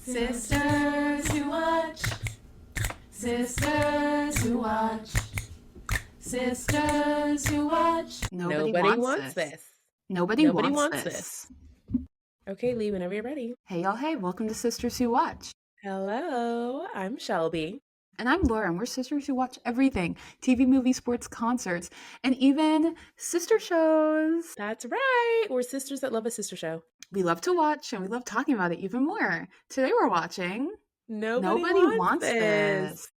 Sisters who watch. Sisters who watch. Sisters who watch. Nobody wants this. Nobody wants this. Okay, Lee, whenever you're ready. Hey, y'all. Hey, welcome to Sisters Who Watch. Hello, I'm Shelby. And I'm Laura, and we're sisters who watch everything. TV, movies, sports, concerts, and even sister shows. That's right. We're sisters that love a sister show. We love to watch, and we love talking about it even more. Today we're watching Nobody wants this.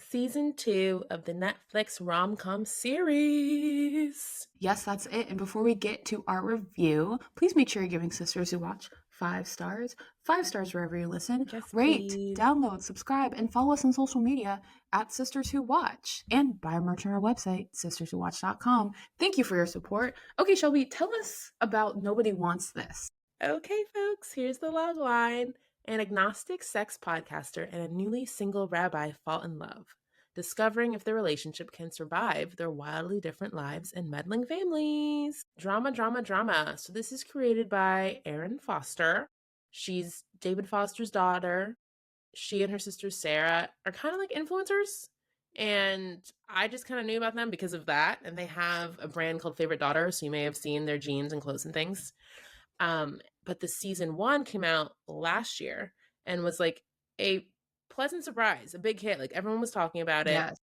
Season 2 of the Netflix RomCom series. Yes, that's it. And before we get to our review, please make sure you're giving Sisters Who Watch 5 stars. 5 stars wherever you listen. Yes, rate, please. download, subscribe, and follow us on social media at Sisters Who Watch. And buy merch on our website, sisterswhowatch.com. Thank you for your support. Okay, Shelby, tell us about Nobody Wants This. Okay, folks, here's the log line. An agnostic sex podcaster and a newly single rabbi fall in love, discovering if their relationship can survive their wildly different lives and meddling families. Drama, drama, drama. So this is created by Erin Foster. She's David Foster's daughter. She and her sister Sarah are kind of like influencers. And I just kind of knew about them because of that. And they have a brand called Favorite Daughter. So you may have seen their jeans and clothes and things. But the season 1 came out last year and was like a pleasant surprise, a big hit. Like everyone was talking about it. Yes.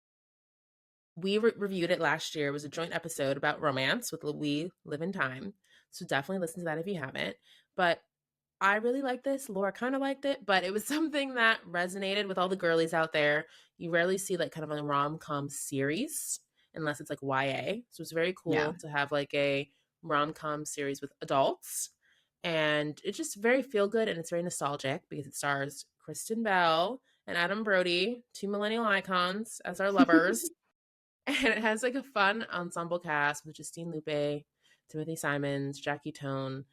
We reviewed it last year. It was a joint episode about romance with We Live in Time. So definitely listen to that if you haven't. But I really liked this. Laura kind of liked it, but it was something that resonated with all the girlies out there. You rarely see like kind of a rom-com series unless it's like YA. So it's very cool to have like a rom-com series with adults. And it's just very feel good and it's very nostalgic because it stars Kristen Bell and Adam Brody, 2 millennial icons as our lovers. And it has like a fun ensemble cast with Justine Lupe, Timothy Simons, Jackie Tone.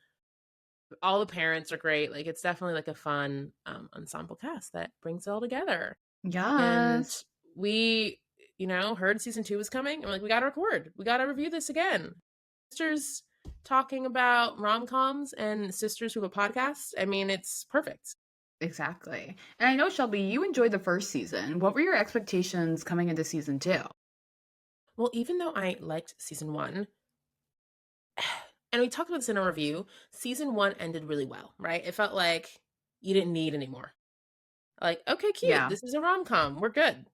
All the parents are great. Like it's definitely like a fun ensemble cast that brings it all together. Yes. And we, heard season 2 was coming. I'm like, we got to record. We got to review this again. Sisters talking about rom-coms and sisters who have a podcast. I mean, it's perfect. Exactly. And I know, Shelby, you enjoyed the first season. What were your expectations coming into season 2? Well, even though I liked season 1, and we talked about this in a review, season 1 ended really well, right? It felt like you didn't need anymore. Like, okay, cute. Yeah. This is a rom-com. We're good.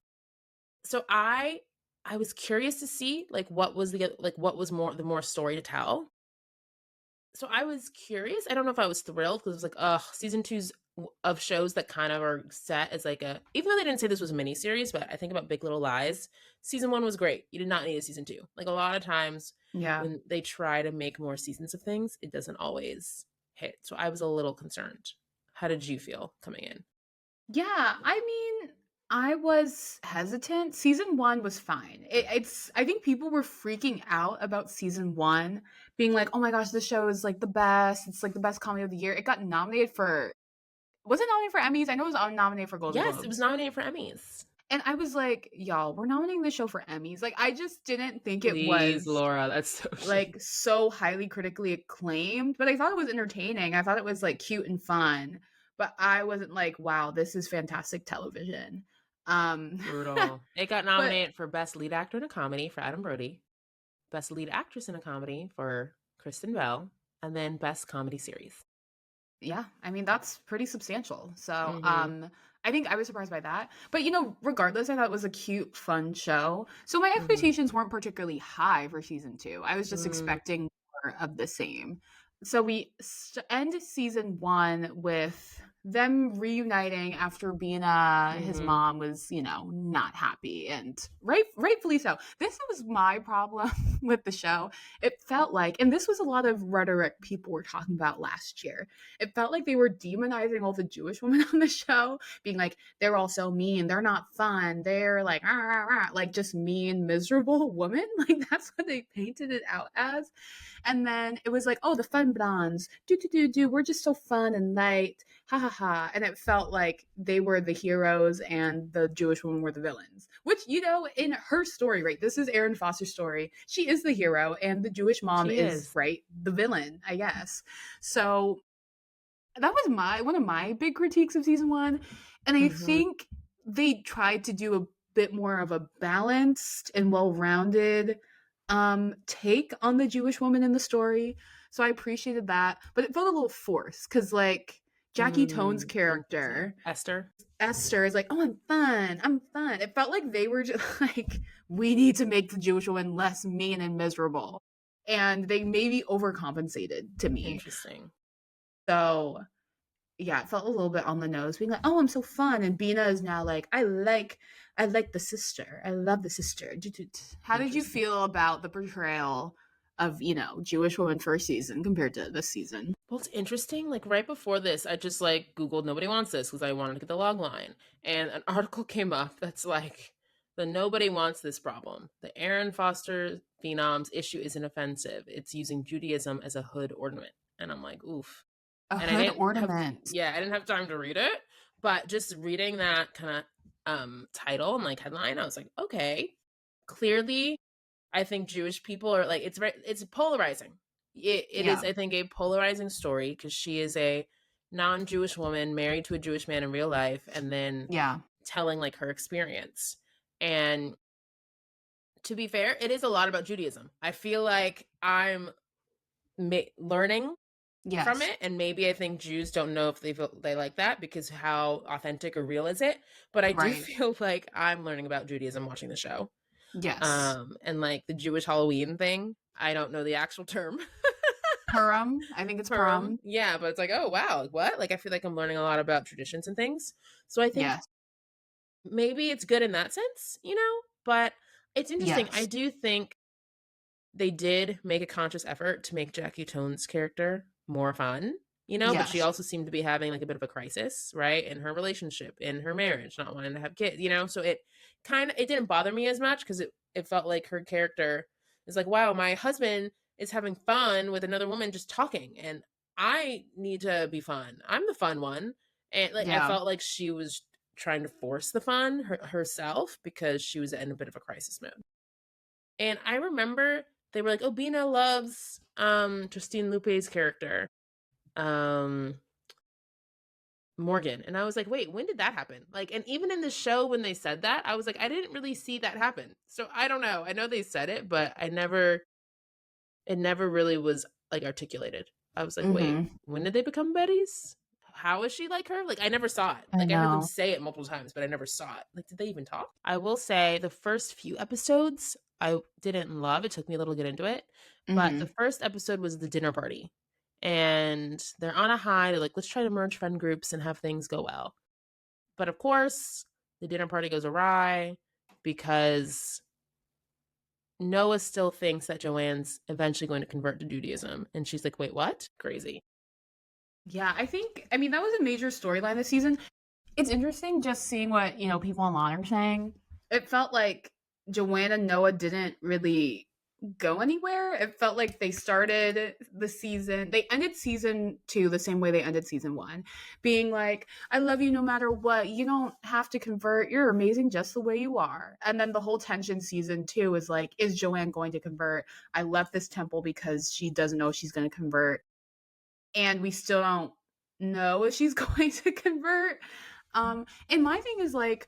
So I was curious to see what was the more story to tell. So I was curious. I don't know if I was thrilled because it was like, season 2's of shows that kind of are set as like even though they didn't say this was a miniseries, but I think about Big Little Lies, season 1 was great. You did not need a season 2. Like a lot of times when they try to make more seasons of things, it doesn't always hit. So I was a little concerned. How did you feel coming in? Yeah, I mean, I was hesitant. Season 1 was fine. I think people were freaking out about season 1 being like, oh my gosh, this show is like the best. It's like the best comedy of the year. It got nominated for, was it nominated for Emmys? I know it was nominated for Golden Globes. Yes, it was nominated for Emmys. And I was like, y'all, we're nominating this show for Emmys. Like, I just didn't think Please, it was Laura, that's so like so highly critically acclaimed. But I thought it was entertaining. I thought it was like cute and fun. But I wasn't like, wow, this is fantastic television. Brutal. It got nominated for Best Lead Actor in a Comedy for Adam Brody, Best Lead Actress in a Comedy for Kristen Bell, and then Best Comedy Series. Yeah, I mean, that's pretty substantial. So I think I was surprised by that. But, regardless, I thought it was a cute, fun show. So my expectations weren't particularly high for season 2. I was just expecting more of the same. So we end season 1 with them reuniting after Bina, his mom, was, not happy, and rightfully so. This was my problem with the show. It felt like, and this was a lot of rhetoric people were talking about last year, it felt like they were demonizing all the Jewish women on the show, being like, they're all so mean, they're not fun, they're like, rah, rah, rah, like just mean, miserable women. Like that's what they painted it out as. And then it was like, oh, the fun blondes, we're just so fun and light, ha ha ha. And it felt like they were the heroes and the Jewish women were the villains, which, in her story, right? This is Erin Foster's story. She is the hero and the Jewish mom is, right, the villain, I guess. So that was one of my big critiques of season 1, and I Mhm. think they tried to do a bit more of a balanced and well-rounded take on the Jewish woman in the story. So I appreciated that, but it felt a little forced cuz like Jackie Tone's Interesting. character, Esther? Esther, is like, "Oh, I'm fun. I'm fun." It felt like they were just like, "We need to make the Jewish woman less mean and miserable." And they maybe overcompensated to me. Interesting. So yeah, it felt a little bit on the nose, being like, "Oh, I'm so fun," and Bina is now like, I like the sister. I love the sister." How did you Interesting. feel about the portrayal of Jewish woman first season compared to this season? Well, it's interesting. Like right before this, I just like Googled "nobody wants this" because I wanted to get the log line, and an article came up that's like the "nobody wants this" problem. The Aaron Foster Phenom's issue isn't offensive. It's using Judaism as a hood ornament, and I'm like, oof. A And I hood didn't have, ornament. yeah, I didn't have time to read it, but just reading that kind of title and like headline, I was like, okay, clearly I think Jewish people are like it's polarizing. It is, Yeah. I think, a polarizing story because she is a non-Jewish woman married to a Jewish man in real life and then Yeah. telling like her experience. And to be fair, it is a lot about Judaism. I feel like I'm learning from Yes. it, and maybe I think Jews don't know if they like that because how authentic or real is it. But I do Right. feel like I'm learning about Judaism watching the show. Yes. And like the Jewish Halloween thing, I don't know the actual term. Purim. I think it's Purim, Purim. yeah, but it's like, oh wow, like, what? Like I feel like I'm learning a lot about traditions and things. So I think Yes. maybe it's good in that sense, But it's interesting. I Yes. do think they did make a conscious effort to make Jackie Tone's character more fun, but she Yes. also seemed to be having like a bit of a crisis, right? In her relationship, in her marriage, not wanting to have kids, So it didn't bother me as much because it felt like her character is like, wow, my husband is having fun with another woman just talking and I need to be fun. I'm the fun one. And like I Yeah. felt like she was trying to force the fun herself because she was in a bit of a crisis mode. And I remember they were like, "Oh, Bina loves Justine Lupe's character, um Morgan." And I was like, "Wait, when did that happen?" Like, and even in the show when they said that, I was like, I didn't really see that happen. So I don't know. I know they said it, but it never really was like articulated. I was like, "Wait, Mhm. when did they become buddies? How is she like her?" Like I never saw it. I Like I heard them know. say it multiple times, but I never saw it. Like did they even talk? I will say the first few episodes I didn't love. It took me a little to get into it. But the Mhm. first episode was the dinner party. And they're on a high. They're like, let's try to merge friend groups and have things go well. But of course, the dinner party goes awry because Noah still thinks that Joanne's eventually going to convert to Judaism. And she's like, wait, what? Crazy. Yeah, I mean, that was a major storyline this season. It's interesting just seeing what, people online are saying. It felt like Joanna and Noah didn't really go anywhere. It felt like they ended season 2 the same way they ended season 1, being like, "I love you no matter what. You don't have to convert. You're amazing just the way you are." And then the whole tension season 2 is like, is Joanne going to convert? I left this temple because she doesn't know she's going to convert, and we still don't know if she's going to convert. And my thing is like,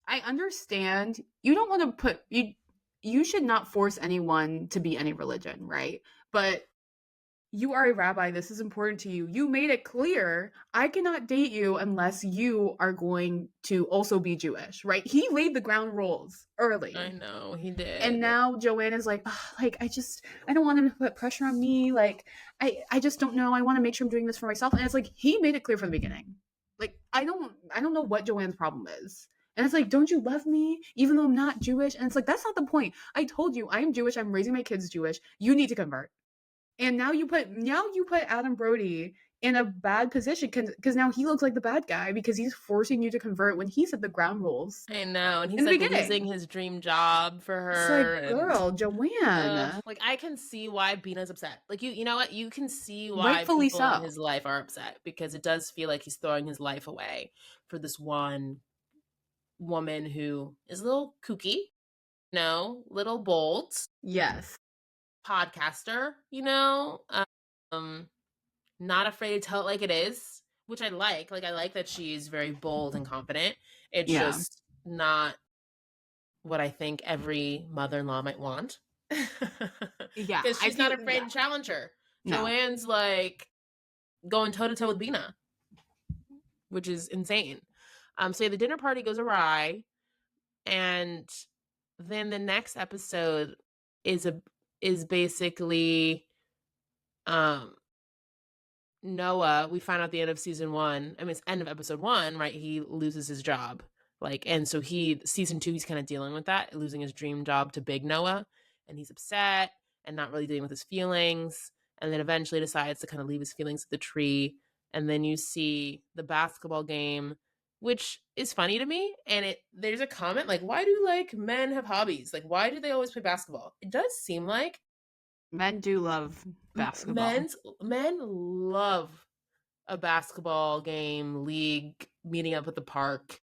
I understand you don't want to you should not force anyone to be any religion, right? But you are a rabbi, this is important to you. You made it clear I cannot date you unless you are going to also be Jewish, right? He laid the ground rules I early. know, he And did. now Joanna's like, "Ugh, like I don't want him to put pressure on me. Like I just don't know. I want to make sure I'm doing this for myself." And it's like he made it clear from the beginning. Like I don't know what Joanne's problem is. And it's like, "Don't you love me even though I'm not Jewish?" And it's like, that's not the point. I told you I am Jewish. I'm raising my kids Jewish. You need to convert. And now you put Adam Brody in a bad position because now he looks like the bad guy because he's forcing you to convert when he set the ground rules I know, and in he's the like losing beginning. his dream job for It's like, her, and girl, Joanne. like I can see why Bina's upset. Like you know what? You can see why Rightfully people in so. his life are upset because it does feel like he's throwing his life away for this one woman who is a little kooky, little bold, Yes. podcaster, um, not afraid to tell it like it is, which I like. Like, I like that she's very bold and confident. It's Yeah. just not what I think every mother-in-law might want. Yeah, Because I she's not feel afraid yeah. to challenge her. No. Joanne's like going toe to toe with Bina, which is insane. So the dinner party goes awry, and then the next episode is basically um Noah. We find out the end of season 1. I mean, it's end of episode 1, right? He loses his job. Like, and so season 2, he's kind of dealing with that, losing his dream job to big Noah, and he's upset and not really dealing with his feelings, and then eventually decides to kind of leave his feelings at the tree. And then you see the basketball game, which is funny to me. And there's a comment like, why do like men have hobbies? Like, why do they always play basketball? It does seem like Men do love basketball. men love a basketball game, league, meeting up at the park.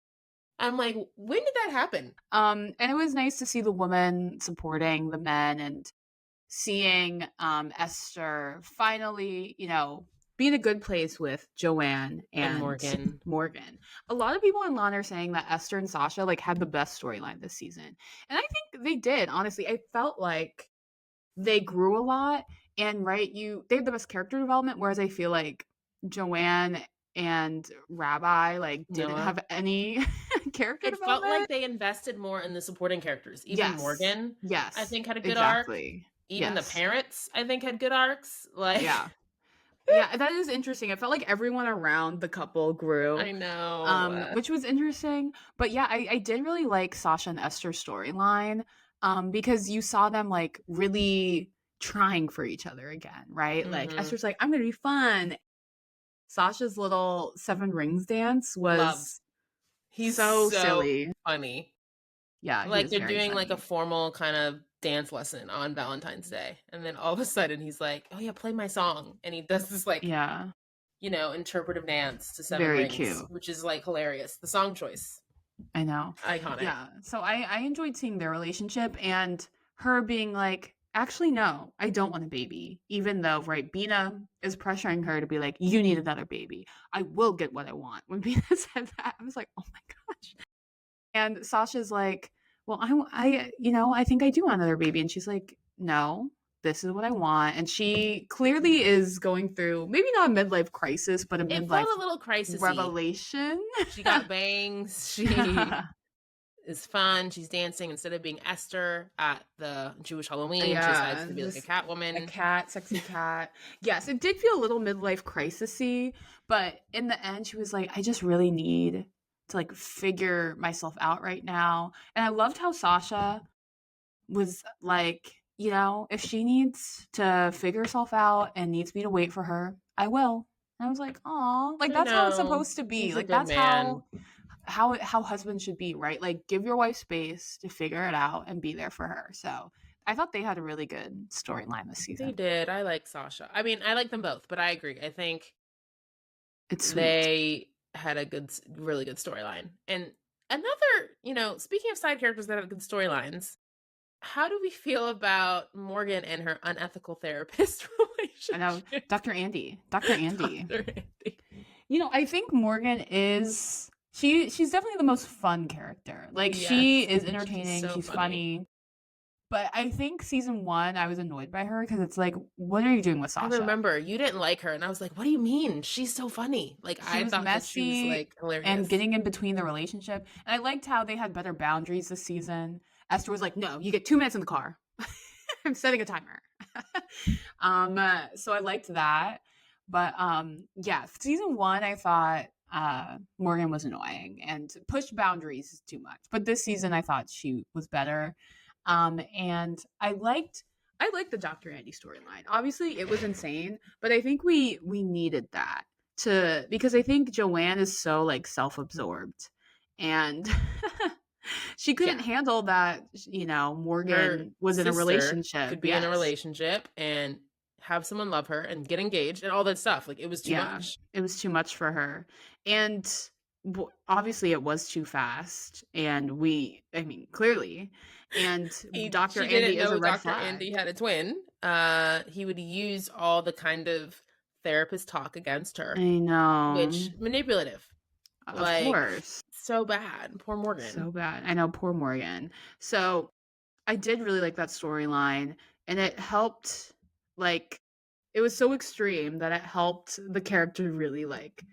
I'm like, when did that happen? And it was nice to see the women supporting the men and seeing Esther finally, be in a good place with Joanne And and Morgan. Morgan. A lot of people online are saying that Esther and Sasha like had the best storyline this season. And I think they did, honestly. I felt like they grew a lot and they had the best character development, whereas I feel like Joanne and Rabbi like didn't Noah. have any character It felt like development. they invested more in the supporting characters. Even Yes. Morgan, Yes. I think, had a good arc. Exactly. Even the Yes. parents, I think, had good arcs. Like, Yeah. Yeah, that is interesting. It felt like everyone around the couple grew, I know. which was interesting. But yeah, I did really like Sasha and Esther's storyline, because you saw them like really trying for each other again, right? Like Mm-hmm. Esther's like, I'm gonna be fun. Sasha's little seven rings dance Love. was He's so so silly. funny. Yeah, he Like, was they're very doing like a funny. formal kind of dance lesson on Valentine's Day. And then all of a sudden he's like, oh yeah, play my song. And he does this like, Yeah, interpretive dance to Seven very Rings, cute. which is like hilarious. The song choice, I know. iconic. Yeah. So I enjoyed seeing their relationship and her being like, actually, no, I don't want a baby. Even though, right, Bina is pressuring her to be like, you need another baby. I will get what I want. When Bina said that, I was like, oh my gosh. And Sasha's like, well, I think I do want another baby. And she's like, no, this is what I want. And she clearly is going through maybe not a midlife crisis, but a It felt midlife a little crisisy. revelation. She got bangs. She is fun. She's dancing instead of being Esther at the Jewish Halloween. She decides Yeah, to be like a just cat a woman. cat, sexy cat. Yes, it did feel a little midlife crisisy, but in the end, she was like, I just really need to like figure myself out right now. And I loved how Sasha was like, if she needs to figure herself out and needs me to wait for her, I will. And I was like, oh, like I that's how it's know. supposed to be. He's a Like good that's man. how husbands should be, right? Like give your wife space to figure it out and be there for her. So I thought they had a really good storyline this They season. did. I like Sasha. I mean, I like them both, but I agree. I think It's sweet. they had a really good storyline. And another, speaking of side characters that have good storylines, how do we feel about Morgan and her unethical therapist I know, relationship? Dr. Andy. Dr. Andy. Dr. Andy. I think Morgan is she's definitely the most fun character. Like she Yes, is she's entertaining, so she's funny. funny. But I think season 1 I was annoyed by her because it's like, what are you doing with I Sasha? remember you didn't like her, and I was like, "What do you mean? She's so funny!" Like, She I was thought that she was messy like and hilarious. getting in between the relationship. And I liked how they had better boundaries this season. Esther was like, "No, you get 2 minutes in the car. I'm setting a timer." So I liked that. But yeah, season 1 I thought Morgan was annoying and pushed boundaries too much. But this season I thought she was better. And I liked the Dr. Andy storyline. Obviously, it was insane, but I think we needed that because I think Joanne is so like self-absorbed and she couldn't Yeah, handle that, her Morgan was in a sister relationship. could be in a Yes. relationship and have someone love her and get engaged and all that stuff. Like, it was too Yeah, much. it was too much for her. And obviously it was too fast and I mean, clearly. And Dr. She didn't Andy is a know red Dr. Andy flag. had a twin. He would use all the kind of therapist talk against her, I know. which manipulative. Of Like, course. so bad. Poor Morgan. So bad. I know, poor Morgan. So I did really like that storyline, and it helped, like, it was so extreme that it helped the character really, like,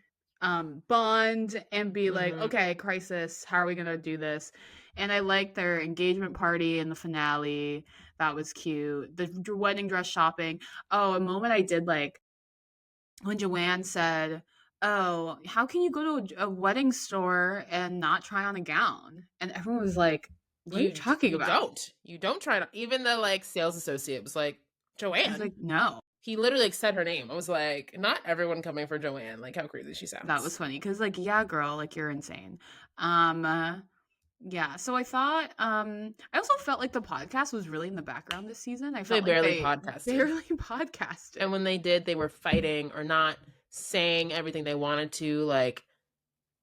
bond and be like, Mhm. okay, crisis, how are we gonna do this? And I liked their engagement party in the finale. That was cute. The wedding dress shopping. Oh, a moment I did like when Joanne said, "Oh, how can you go to a wedding store and not try on a gown?" And everyone was like, "What are you talking You about?" don't. You don't try to, even the like sales associate was like, I was Joanne. like, "No." He literally like said her name. I was like, not everyone coming for Joanne. Like how crazy she That was sounds. funny because, like, yeah, girl, like, you're insane. Um, uh, yeah, so I thought, I also felt like the podcast was really in the background this season. I They felt like barely they podcasted. barely podcasted. And when they did, they were fighting or not saying everything they wanted to. Like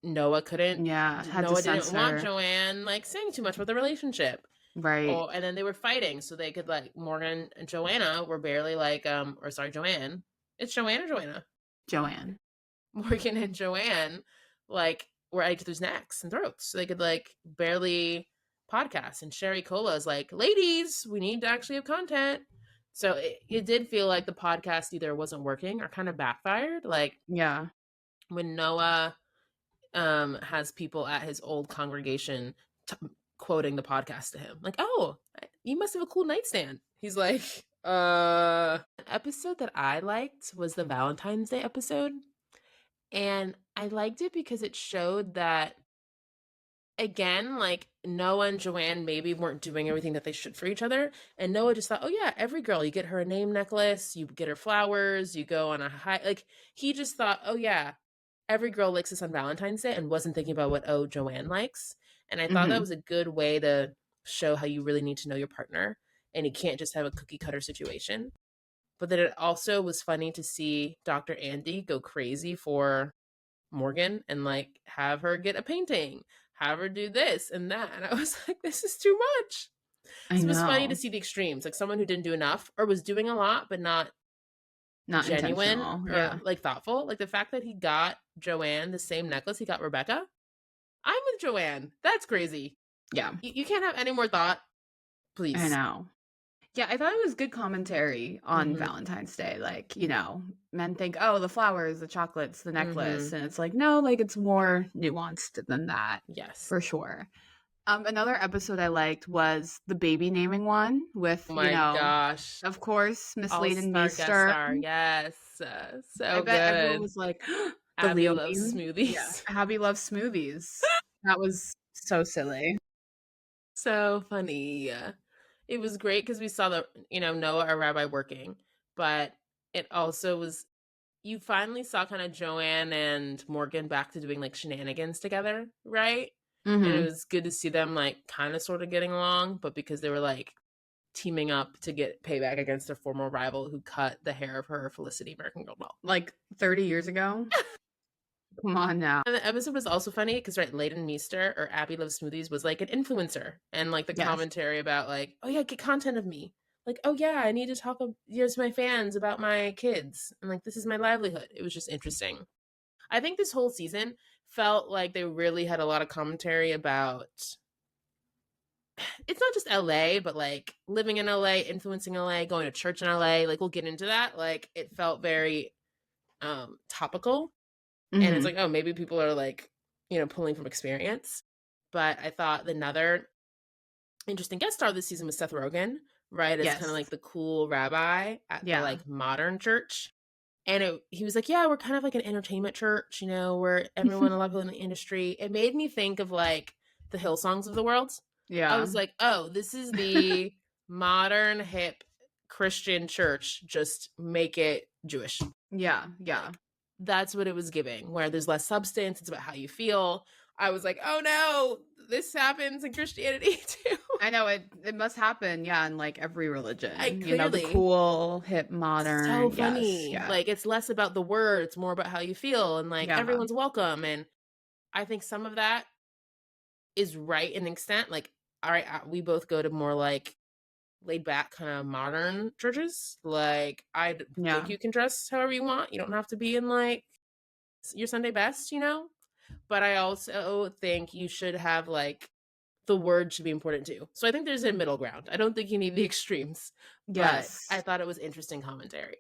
Yeah, had to Noah didn't want censor. Joanne like saying too much about the relationship. Right. Oh, and then they were fighting, so they could like Morgan and Joanna were barely like or sorry, Joanne. It's Joanne or Joanna? Joanne. Morgan and Joanne like were at each other's necks and throats. So they could like barely podcast. And Sherry Cola is like, ladies, we need to actually have content. So it did feel like the podcast either wasn't working or kind of backfired. Like Yeah. when Noah has people at his old congregation quoting the podcast to him, like, "Oh, you must have a cool nightstand." He's like, Episode that I liked was the Valentine's Day episode, and I liked it because it showed that again, like Noah and Joanne maybe weren't doing everything that they should for each other. And Noah just thought, oh yeah, every girl, you get her a name necklace, you get her flowers, you go on a high. Like he just thought, oh yeah, every girl likes this on Valentine's Day and wasn't thinking about what, oh, Joanne likes. And I thought that Mhm. was a good way to show how you really need to know your partner. And you can't just have a cookie cutter situation. But then it also was funny to see Dr. Andy go crazy for Morgan and like have her get a painting, have her do this and that. And I was like, this is too much. I So it was funny to know. see the extremes, like someone who didn't do enough or was doing a lot, but not Not genuine intentional. or Yeah. like thoughtful. Like the fact that he got Joanne the same necklace he got Rebecca. I'm with Joanne. That's crazy. Yeah. You can't have any more thought, I please. know. Yeah, I thought it was good commentary on Mm-hmm. Valentine's Day. Like, men think, oh, the flowers, the chocolates, the necklace. Mm-hmm. And it's like, no, like it's more nuanced than that, Yes. for sure. Another episode I liked was the baby naming one with, Oh my gosh. of course, Miss Layden All-star guest Meester. star. Yes. I So bet everyone good. was like, the Abby loves Leonine. Yeah. smoothies. Abby loves smoothies. That was so silly. So funny. It was great because we saw Noah, our rabbi, working, but it also was, you finally saw kind of Joanne and Morgan back to doing like shenanigans together, right? And it Mm-hmm. was good to see them like kind of sort of getting along, but because they were like teaming up to get payback against their former rival who cut the hair of her Felicity American Girl doll. Like 30 years ago. Come on now. And the episode was also funny because right, Layden Meester or Abby Loves Smoothies was like an influencer, and like the Yes. commentary about like, oh yeah, get content of me. Like, oh yeah, I need to talk to my fans about my kids, and like this is my livelihood. It was just interesting. I think this whole season felt like they really had a lot of commentary about it's not just LA, but like living in LA, influencing LA, going to church in LA. Like we'll get into that. Like it felt very topical. And it's Mm-hmm. like, oh, maybe people are like, pulling from experience. But I thought another interesting guest star this season was Seth Rogen, right? As kind of Yes. like the cool rabbi at the Yeah. like modern church. And he was like, yeah, we're kind of like an entertainment church, where everyone, a lot of people in the industry. It made me think of like the Hillsongs of the world. I Yeah. was like, oh, this is the modern hip Christian church. Just make it Jewish. Yeah. Yeah. Like, that's what it was giving, where there's less substance. It's about how you feel. I was like, oh no, this happens in Christianity too. I know it must happen, yeah, in like every religion. The Clearly. cool, hip, So modern. Yes. funny. Yeah. Like it's less about the words, more about how you feel, and like Yeah. everyone's welcome. And I think some of that is right in extent. Like, all right, we both go to more like laid back kind of modern churches. Like think Yeah. you can dress however you want. You don't have to be in like your Sunday best, you know? But I also think you should have like the word should be important too. So I think there's a middle ground. I don't think you need the extremes, but I Yes. thought it was interesting commentary.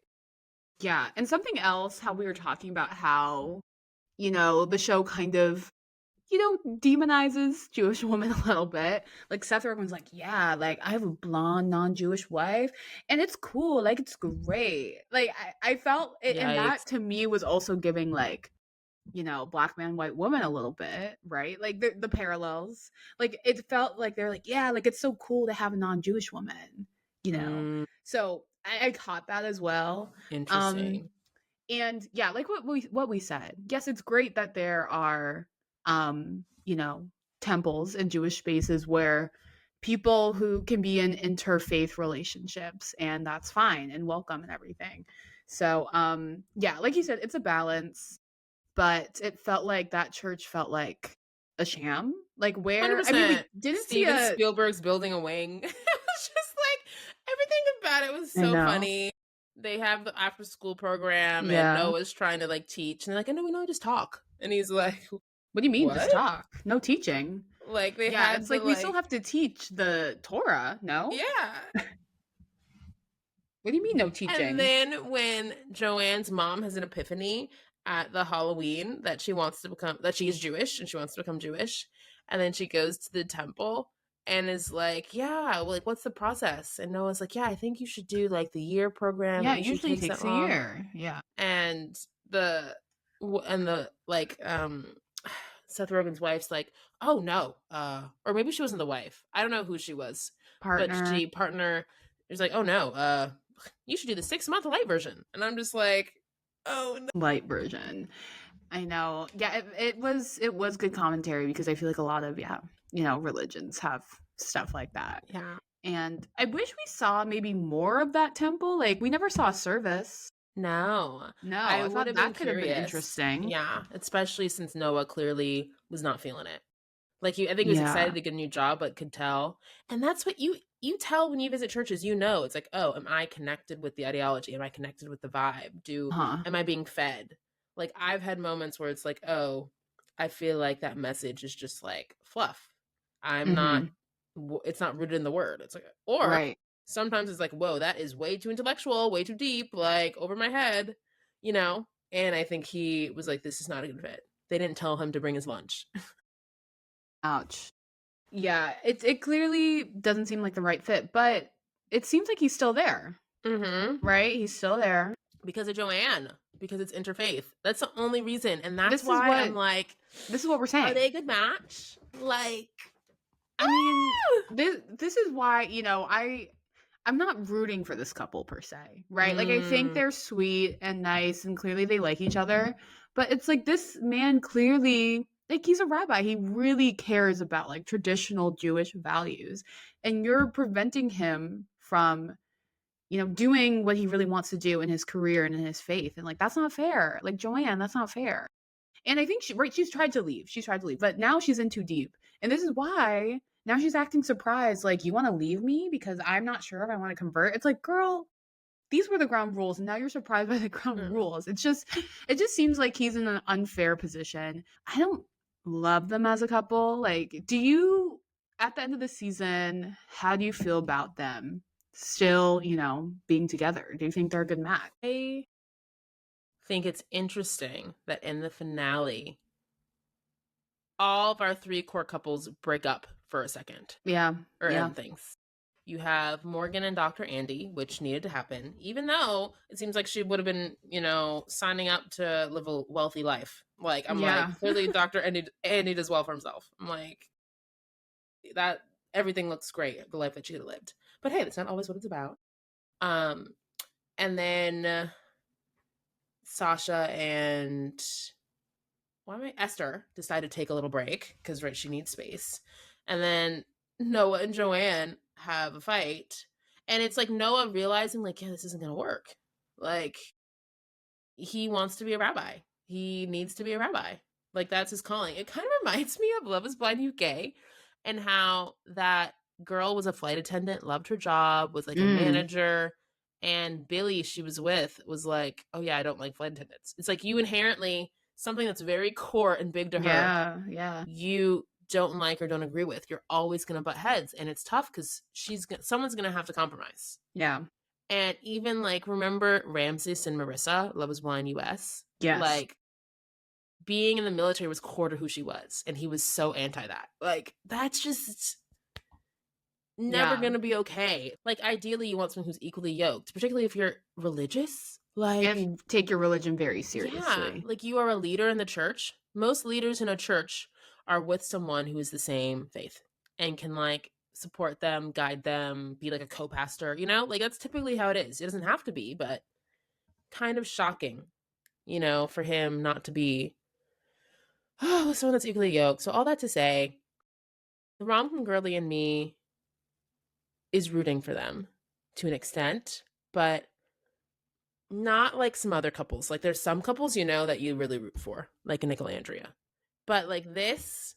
Yeah. And something else, how we were talking about how, the show kind of, demonizes Jewish women a little bit. Like Seth Rogen's like, yeah, like I have a blonde, non-Jewish wife, and it's cool, like it's great. Like I felt it, and that Yikes. to me was also giving like, black man, white woman a little bit, right? Like the parallels. Like it felt like they're like, yeah, like it's so cool to have a non-Jewish woman, you know. Mm, So I caught that as well. Um, interesting. and yeah, like what we said. Yes, it's great that there are temples and Jewish spaces where people who can be in interfaith relationships, and that's fine and welcome and everything. So yeah, like you said, it's a balance, but it felt like that church felt like a sham. Like where I mean, 100%. we didn't see Steven a Spielberg's building a wing. It was just like everything about it was I so know. funny. They have the after school program and Yeah. Noah's trying to like teach and they're like, I know we know just talk. And he's like, What do you mean just what? talk? No teaching. Like they Yeah, had it's the like we still like have to teach the Torah, no? yeah. What do you mean no And teaching? then when Joanne's mom has an epiphany at the Halloween that she wants to become that she is Jewish and she wants to become Jewish, and then she goes to the temple and is like, "Yeah, like what's the process?" And Noah's like, "Yeah, I think you should do like the year program. It Yeah, it usually usually takes that takes a long." year. Yeah. And the like Seth Rogen's wife's like, "Oh no," or maybe she wasn't the wife. I don't know who she was, but Partner, she partner is like, "Oh no, you should do the 6 month light version." And I'm just like, "Oh no." light version. I know. Yeah, it was good commentary because I feel like a lot of religions have stuff like that. Yeah, And I wish we saw maybe more of that temple. Like we never saw a service. no, No, I I would thought have been that could have been curious. interesting. Yeah, especially since Noah clearly was not feeling it. Like I think he was Yeah. excited to get a new job, but could tell. And that's what you tell when you visit churches. You know, it's like, oh, am I connected with the ideology? Am I connected with the vibe? Huh. Am I being fed? Like I've had moments where it's like, oh, I feel like that message is just like fluff. I'm not. Mhm. It's not rooted in the word. It's like, or Right. sometimes it's like, whoa, that is way too intellectual, way too deep, like over my head, you know. And I think he was like, this is not a good fit. They didn't tell him to bring his lunch. Ouch. Yeah, it clearly doesn't seem like the right fit, but it seems like he's still there, Mm-hmm. right? He's still there. Because of Joanne, because it's interfaith. That's the only reason. And that's This is why I'm what like, this is what we're are saying. they a good match? Like, I mean, ah! this is why, I'm not rooting for this couple per se, right? Like I think Mm, they're sweet and nice and clearly they like each other, but it's like this man clearly like he's a rabbi. He really cares about like traditional Jewish values and you're preventing him from doing what he really wants to do in his career and in his faith. And like, that's not fair. Like, Joanne, that's not fair. And I think she's tried to leave. She's tried to leave, but now she's in too deep. And this is why now she's acting surprised. Like, you want to leave me because I'm not sure if I want to convert. It's like, girl, these were the ground rules. And now you're surprised by the ground mm. rules. It just seems like he's in an unfair position. I don't love them as a couple. Like, at the end of the season, how do you feel about them still, being together? Do you think they're a good match? I think it's interesting that in the finale, all of our three core couples break up for a second Yeah. or Yeah. end things. You have Morgan and Dr. Andy, which needed to happen, even though it seems like she would have been, signing up to live a wealthy life. Like, I'm like, Yeah. clearly Dr. Andy does well for himself. I'm like, that everything looks great, the life that she had lived. But hey, that's not always what it's about. Um, and then Sasha and Esther decide to take a little break because right, she needs space. And then Noah and Joanne have a fight. And it's like Noah realizing, like, yeah, this isn't gonna work. Like, he wants to be a rabbi. He needs to be a rabbi. Like, that's his calling. It kind of reminds me of Love is Blind UK and how that girl was a flight attendant, loved her job, was like a Mm. manager, and Billy she was with was like, oh yeah, I don't like flight attendants. It's like you inherently, something that's very core and big to her, Yeah, yeah, you don't like or don't agree with. You're always gonna butt heads, and it's tough because someone's gonna have to compromise. yeah. And even like, remember Ramses and Marissa, Love Is Blind US? Yes. Like, being in the military was core to who she was, and he was so anti that. Like, that's just never Yeah. gonna be okay. Like, ideally, you want someone who's equally yoked, particularly if you're religious. Like, And take your religion very yeah, seriously. like you are a leader in the church. Most leaders in a church are with someone who is the same faith and can like support them, guide them, be like a co-pastor, you know? Like, that's typically how it is. It doesn't have to be, but kind of shocking, for him not to be someone that's equally yoked. So all that to say, the rom-com girly in me is rooting for them to an extent, but not like some other couples. Like, there's some couples that you really root for, like a Nick and Andrea. But like this,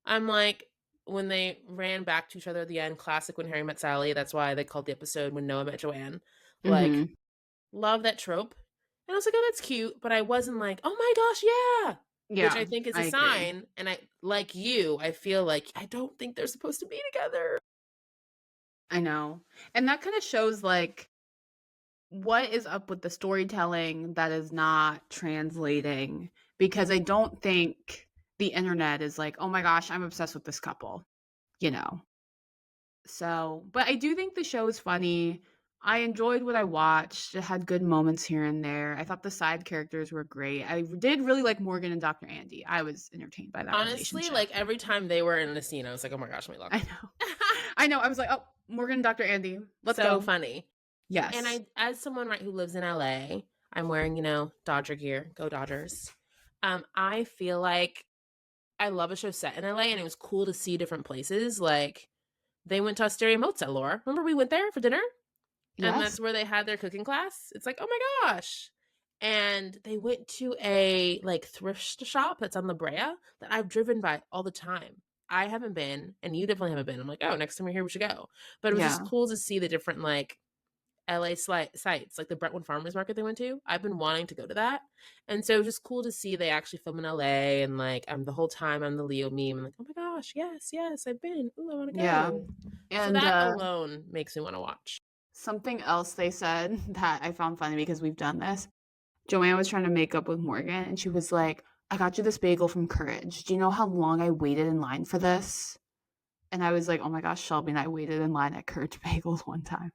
I'm like, when they ran back to each other at the end, classic When Harry Met Sally. That's why they called the episode When Noah Met Joanne. Like, Mhm. love that trope. And I was like, oh, that's cute. But I wasn't like, oh my gosh, yeah. Which Yeah, I think is I a agree. sign. And I, like you, I feel like I don't think they're supposed to be together. I know. And that kind of shows like what is up with the storytelling that is not translating because I don't think the internet is like, "Oh my gosh, I'm obsessed with this couple." You know. So, but I do think the show is funny. I enjoyed what I watched. It had good moments here and there. I thought the side characters were great. I did really like Morgan and Dr. Andy. I was entertained by that Honestly, relationship. like every time they were in a scene, I was like, oh my gosh, let me log I on. know. I know. I was like, "Oh, Morgan and Dr. Andy. Let's So go." funny. And Yes. I, as someone right who lives in LA, I'm wearing, Dodger gear. Go Dodgers. I feel like I love a show set in LA, and it was cool to see different places. Like, they went to Osteria Mozza, Laura. Remember we went there for dinner? And Yes. that's where they had their cooking class. It's like, oh my gosh. And they went to a like thrift shop that's on La Brea that I've driven by all the time. I haven't been, and you definitely haven't been. I'm like, oh, next time we're here, we should go. But it was just Yeah. cool to see the different like LA sites, like the Brentwood Farmers Market they went to. I've been wanting to go to that. And so it was just cool to see they actually film in LA. And like, I'm the whole time I'm the Leo meme. I'm like, oh my gosh, yes, yes, I've been. Ooh, I want to Yeah. go. So And that alone makes me want to watch. something else they said that I found funny because we've done this. Joanne was trying to make up with Morgan and she was like, "I got you this bagel from Courage. Do you know how long I waited in line for this?" And I was like, "Oh my gosh, Shelby and I waited in line at Courage Bagels one time."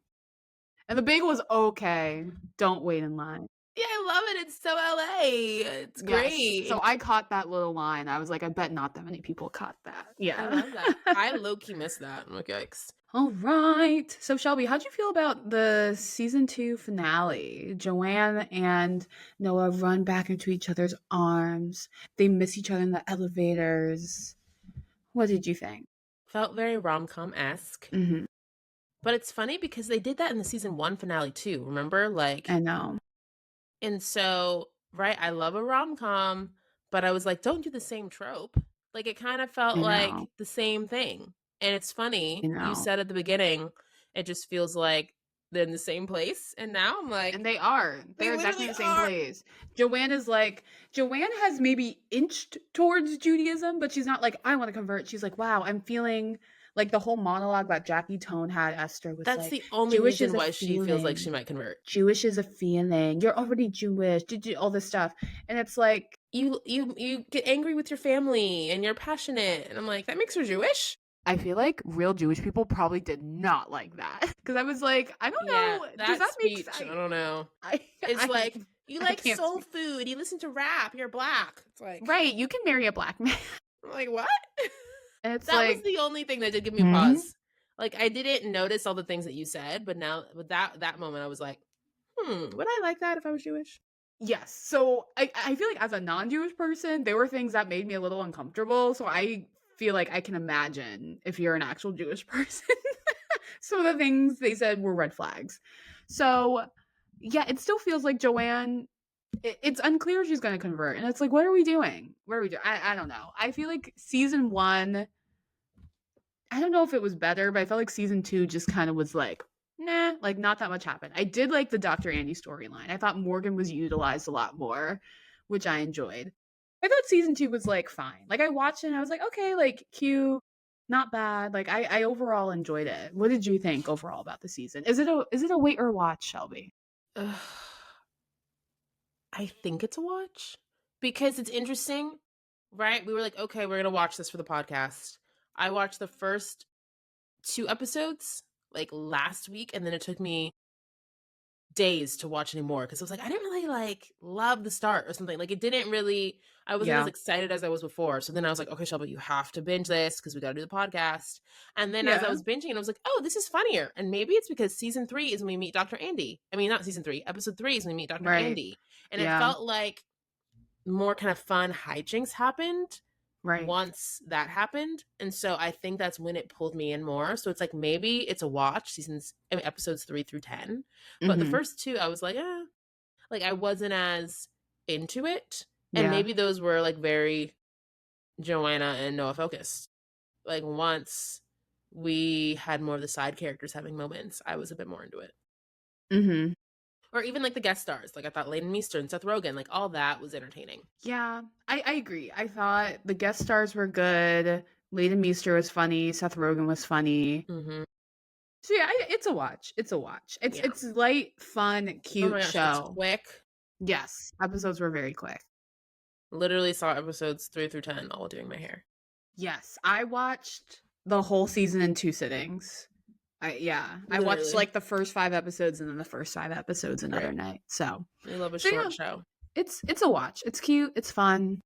And the bagel was okay. Don't wait in line. Yeah, I love it. It's so LA. It's Yes. great. So I caught that little line. I was like, I bet not that many people caught that. I Yeah. love that. I low key miss that. I'm like, yikes. All right. So Shelby, how'd you feel about the season 2 finale? Joanne and Noah run back into each other's arms. They miss each other in the elevators. What did you think? Felt very rom com esque. Hmm. But it's funny because they did that in the season 1 finale too. Remember? Like, I know. and so, right, I love a rom com, but I was like, don't do the same trope. Like, it kind of felt I like know. the same thing. And it's I funny, you know. said at the beginning, it just feels like they're in the same place. And now I'm And like, they are. they They're exactly literally in the same are. place. Joanne is like, Joanne has maybe inched towards Judaism, but she's not like, I want to convert. She's like, wow, I'm feeling like the whole monologue that Jackie Tone had Esther was That's like, the only Jewish is reason a why she feels like she feeling. might convert. Jewish is a feeling. You're already Jewish. Did you all this stuff? And it's like, You get angry with your family and you're passionate. And I'm like, that makes her Jewish? I feel like real Jewish people probably did not like that. Because I was like, I don't Yeah, know. Does that that make speech, I sense? don't know. I, It's I, like, you I like can't soul speak. food, you listen to rap, you're black. It's like, Right. You can marry a black man. I'm like, what? And it's That was like, the only thing that did give me hmm? pause. Like, I didn't notice all the things that you said, but now with that moment, I was like, would I like that if I was Jewish? Yes. So I feel like as a non-Jewish person, there were things that made me a little uncomfortable. So I feel like I can imagine if you're an actual Jewish person. Some of the things they said were red flags. So yeah, it still feels like Joanne. It's unclear she's going to convert, and it's like, what are we doing? What are we doing? I don't know. I feel like season 1 I don't know if it was better, but I felt like season 2 just kind of was like, nah, like not that much happened. I did like the Dr. Andy storyline. I thought Morgan was utilized a lot more, which I enjoyed. I thought season 2 was like fine. Like I watched it and I was like, okay, like cute, not bad. Like I overall enjoyed it. What did you think overall about the season? Is it a wait or watch, Shelby? Ugh, I think it's a watch because it's interesting, right? We were like, okay, we're gonna watch this for the podcast. I watched the first 2 episodes like last week, and then it took me days to watch anymore because I was like, I didn't really like love the start or something. Like it didn't really, I wasn't as Yeah. excited as I was before. So then I was like, okay, Shelby, you have to binge this because we got to do the podcast. And then as I Yeah. was binging, I was like, oh, this is funnier. And maybe it's because season 3 is when we meet Dr. Andy. I mean, not season 3, episode 3 is when we meet Dr. Right. Andy. And it Yeah. felt like more kind of fun hijinks happened Right. once that happened. And so I think that's when it pulled me in more. So it's like maybe it's a watch episodes 3 through 10. But the Mhm. first 2 I was like, like I wasn't as into it. And Yeah. maybe those were like very Joanna and Noah focused. Like once we had more of the side characters having moments, I was a bit more into it. Mhm. Or even like the guest stars. Like I thought Layden Meester and Seth Rogen, like all that was entertaining. Yeah, I agree. I thought the guest stars were good. Leighton Meester was funny. Seth Rogen was funny. Mm-hmm. So yeah, it's a watch. It's a watch. It's Yeah. it's light, fun, Oh my cute gosh, it's show. quick. Yes, episodes were very quick. Literally saw episodes 3 through 10 all doing my hair. Yes, I watched the whole season in 2 sittings. I watched Literally. like the first 5 episodes and then the first 5 episodes another Right. night. So We love a yeah, short show. it's a watch. It's cute. It's fun.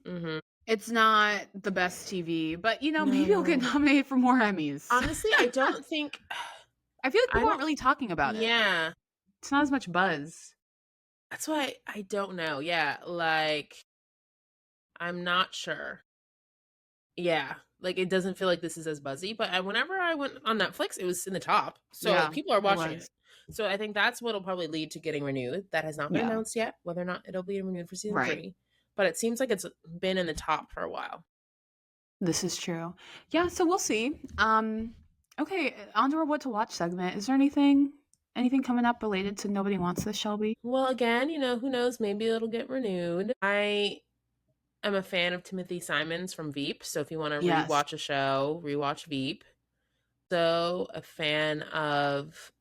Mm-hmm. It's not the best TV, but maybe it'll get No. nominated for more Emmys. Honestly, I don't think I feel like I people don't aren't really talking about it. Yeah. It's not as much buzz. That's why I don't know. Yeah, like I'm not sure. Yeah. Like it doesn't feel like this is as buzzy, but whenever I went on Netflix, it was in the top. So Yeah, people are it watching was. it. So I think that's what'll probably lead to getting renewed. That has not been Yeah. announced yet, whether or not it'll be renewed for season Right. 3. But it seems like it's been in the top for a while. This is true. Yeah, so we'll see. Okay, on to our what to watch segment. Is there anything coming up related to Nobody Wants This, Shelby? Well, again, who knows? Maybe it'll get renewed. I'm a fan of Timothy Simons from Veep. So if you want to Yes. rewatch a show, rewatch Veep. So a fan of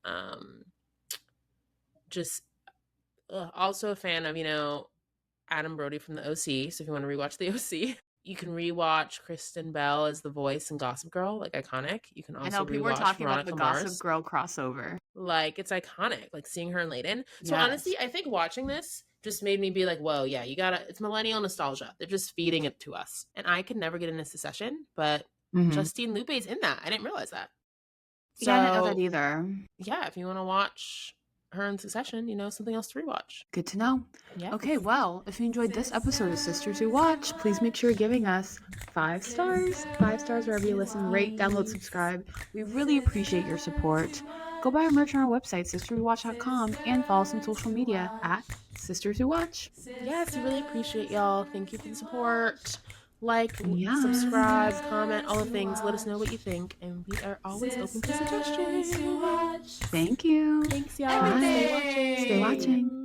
also a fan of Adam Brody from the OC. So if you want to rewatch the OC, you can rewatch Kristen Bell as the voice in Gossip Girl, like iconic. You can also I know people are rewatch talking about Veronica the Mars. Gossip Girl crossover. Like it's iconic, like seeing her in Layden. So Yes. honestly, I think watching this just made me be like, whoa, yeah, it's millennial nostalgia. They're just feeding it to us. And I could never get into Succession, but Justine Lupe's in that. I didn't realize that. So, yeah, I didn't know that either. Yeah, if you want to watch her in Succession, something else to rewatch. Good to know. Yeah. Okay, well, if you enjoyed this episode of Sisters Who Watch, please make sure you're giving us 5 stars. 5 stars wherever you listen. Rate, download, subscribe. We really appreciate your support. Go buy our merch on our website, sisterswhowatch.com, and follow us on social media at Sisters Who Watch. Yes, we really appreciate y'all. Thank you for the support. Like, Yeah. subscribe, comment, all the things. Let us know what you think, and we are always open to suggestions. Thank you. Thanks, y'all. Bye. Stay watching. Stay watching.